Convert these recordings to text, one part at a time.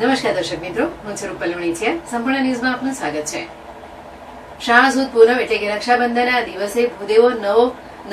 નમસ્કાર દર્શક મિત્રો, હું છું રૂપલ વણીચિયા. સંપૂર્ણ ન્યૂઝમાં આપનું સ્વાગત છે. શાહ સુદ પૂનમ એટલે કે રક્ષાબંધનના દિવસે ભૂદેવો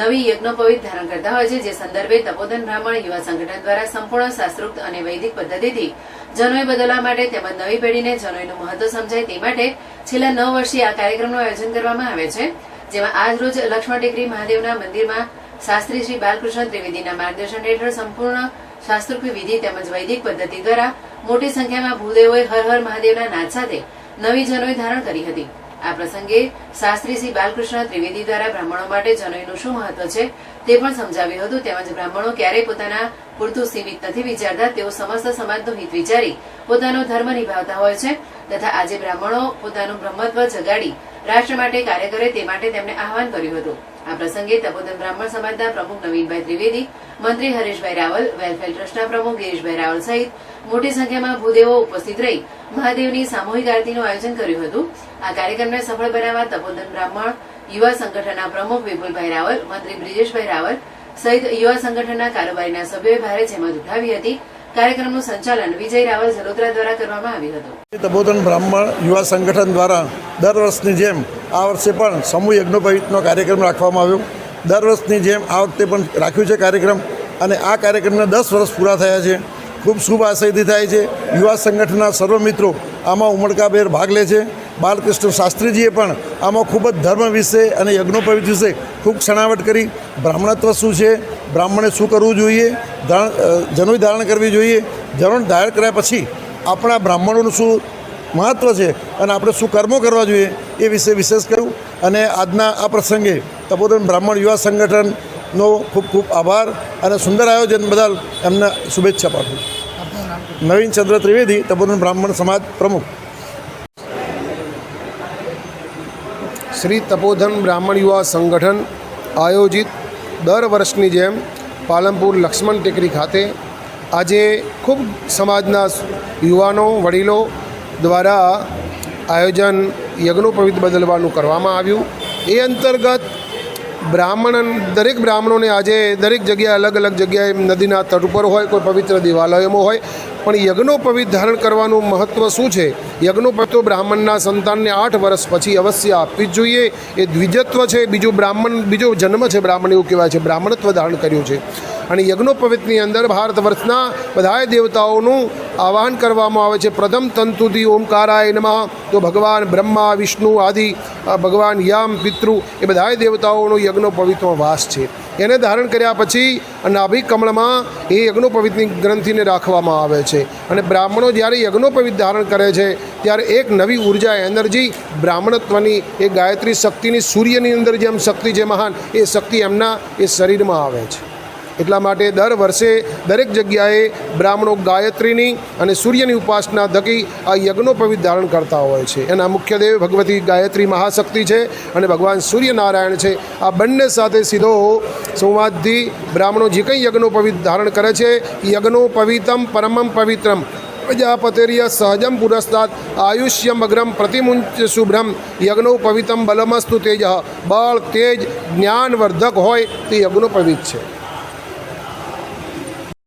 નવી યજ્ઞોપવિત ધારણ કરતા હોય છે. જે સંદર્ભે તપોધન બ્રાહ્મણ યુવા સંગઠન દ્વારા સંપૂર્ણ શાસ્ત્રોક્ત અને વૈદિક પદ્ધતિથી જનોઈ બદલવા માટે તેમજ નવી પેઢીને જનોઈનું મહત્વ સમજાય તે માટે છેલ્લા 9 વર્ષથી આ કાર્યક્રમનું આયોજન કરવામાં આવે છે. જેમાં આજ રોજ લક્ષ્મણ ટેકરી મહાદેવના મંદિરમાં શાસ્ત્રી શ્રી બાલકૃષ્ણ ત્રિવેદીના માર્ગદર્શન હેઠળ સંપૂર્ણ શાસ્ત્રોક્ત વિધિ તેમજ વૈદિક પદ્ધતિ દ્વારા મોટી સંખ્યામાં ભૂદેવોએ હર હર મહાદેવના નાદ સાથે નવી જનોઈ ધારણ કરી હતી. આ પ્રસંગે શાસ્ત્રી શ્રી બાલકૃષ્ણ ત્રિવેદી દ્વારા બ્રાહ્મણો માટે જનોઈનું શું મહત્વ છે તે પણ સમજાવ્યું હતું. તેમજ બ્રાહ્મણો ક્યારેય પોતાના પૂરતું સીમિત નથી વિચારતા, તેઓ સમસ્ત સમાજનું હિત વિચારી પોતાનો ધર્મ નિભાવતા હોય છે તથા આજે બ્રાહ્મણો પોતાનું બ્રહ્મત્વ જગાડી રાષ્ટ્ર માટે કાર્ય કરે તે માટે તેમણે આહવાન કર્યું હતું. આ પ્રસંગે તપોધન બ્રાહ્મણ સમાજના પ્રમુખ નવીનભાઈ ત્રિવેદી, મંત્રી હરેશભાઈ રાવલ, વેલફેર ટ્રસ્ટના પ્રમુખ ગિરીશભાઈ રાવલ સહિત મોટી સંખ્યામાં ભૂદેવો ઉપસ્થિત રહી મહાદેવની સામૂહિક આરતીનું આયોજન કર્યું હતું. આ કાર્યક્રમને સફળ બનાવવા તપોધન બ્રાહ્મણ યુવા સંગઠનના પ્રમુખ વિપુલભાઈ રાવલ, મંત્રી બ્રિજેશભાઈ રાવલ સહિત યુવા સંગઠનના કારોબારીના સભ્યોએ ભારે જહેમત ઉઠાવી હતી. કાર્યક્રમનું સંચાલન વિજય રાવલ ઝલોત્રા દ્વારા કરવામાં આવ્યું હતું. તપોધન બ્રાહ્મણ યુવા સંગઠન દ્વારા દર વર્ષની જેમ આ વર્ષે પણ સમૂહ યજ્ઞોપવિતનો કાર્યક્રમ રાખવામાં આવ્યો. દર વર્ષની જેમ આ વખતે પણ રાખ્યું છે કાર્યક્રમ, અને આ કાર્યક્રમને 10 વર્ષ પૂરા થયા છે. ખૂબ શુભ આશયથી થાય છે. યુવા સંગઠનના સર્વ મિત્રો આમાં ઉમળકાભેર ભાગ લે છે. બાલકૃષ્ણ શાસ્ત્રીજીએ પણ આમાં ખૂબ જ ધર્મ વિશે અને યજ્ઞોપવિત વિશે ખૂબ છણાવટ કરી. બ્રાહ્મણત્વ શું છે, બ્રાહ્મણે શું કરવું જોઈએ, જનોઈ ધારણ કરવી જોઈએ, જનોઈ ધારણ કર્યા પછી આપણા બ્રાહ્મણોનું શું મહત્ત્વ છે અને આપણે શું કર્મો કરવા જોઈએ એ વિશે વિશેષ કહ્યું. અને આજના આ પ્રસંગે તપોધન બ્રાહ્મણ યુવા સંગઠનનો ખૂબ ખૂબ આભાર અને સુંદર આયોજન બદલ એમને શુભેચ્છા પાઠવું. નવીનચંદ્ર ત્રિવેદી, તપોધન બ્રાહ્મણ સમાજ પ્રમુખ. શ્રી તપોધન બ્રાહ્મણ યુવા સંગઠન આયોજિત દર વર્ષની જેમ પાલનપુર લક્ષ્મણ ટેકરી ખાતે આજે ખૂબ સમાજના યુવાનો વડીલો દ્વારા આયોજન યજ્ઞોપવિત બદલવાનું કરવામાં આવ્યું. એ અંતર્ગત દરેક બ્રાહ્મણોને આજે દરેક જગ્યાએ અલગ અલગ જગ્યાએ નદીના તટ ઉપર હોય, કોઈ પવિત્ર દેવાલયોમાં હોય, પણ યજ્ઞોપવિત ધારણ કરવાનું મહત્ત્વ શું છે? યજ્ઞોપવિત બ્રાહ્મણના સંતાનને 8 વર્ષ પછી અવશ્ય આપવી જ જોઈએ. એ દ્વિજત્વ છે, બીજો જન્મ છે બ્રાહ્મણ, એવું કહેવાય છે. બ્રાહ્મણત્વ ધારણ કર્યું છે. અને યજ્ઞોપવિતની અંદર ભારત વર્ષના બધાય દેવતાઓનું આવાહન કરવામાં આવે છે. પ્રથમ તંતુથી ઓમકારાય નમઃ, તો ભગવાન બ્રહ્મા, વિષ્ણુ આદિ ભગવાન યમ, પિતૃ એ બધાય દેવતાઓનો યજ્ઞોપવિતમાં વાસ છે. એને ધારણ કર્યા પછી નાભિ કમળમાં એ યજ્ઞોપવિતની ગ્રંથિને રાખવામાં આવે છે. અને બ્રાહ્મણો જ્યારે યજ્ઞોપવિત ધારણ કરે છે ત્યારે એક નવી ઉર્જા, એનર્જી બ્રાહ્મણત્વની, એ ગાયત્રી શક્તિની, સૂર્યની અંદર જેમ શક્તિ છે મહાન, એ શક્તિ એમના એ શરીરમાં આવે છે. એટલા માટે દર વર્ષે દરેક જગ્યાએ બ્રાહ્મણો ગાયત્રીની અને સૂર્યની ઉપાસના થકી આ યજ્ઞોપવિત ધારણ કરતા હોય છે. એના મુખ્ય દેવ ભગવતી ગાયત્રી મહાશક્તિ છે અને ભગવાન સૂર્યનારાયણ છે. આ બંને સાથે સીધો સંવાદથી બ્રાહ્મણો જે કંઈ યજ્ઞોપવિત ધારણ કરે છે, યજ્ઞોપવિતમ પરમમ પવિત્રમ પ્રજાપતિર્ય સહજમ પુરસ્તાદ આયુષ્યમ અગ્રમ પ્રતિમુંચ શુભ્રમ યજ્ઞોપવિતમ બલમસ્તુ તેજ. બળ, તેજ, જ્ઞાનવર્ધક હોય તે યજ્ઞોપવિત છે.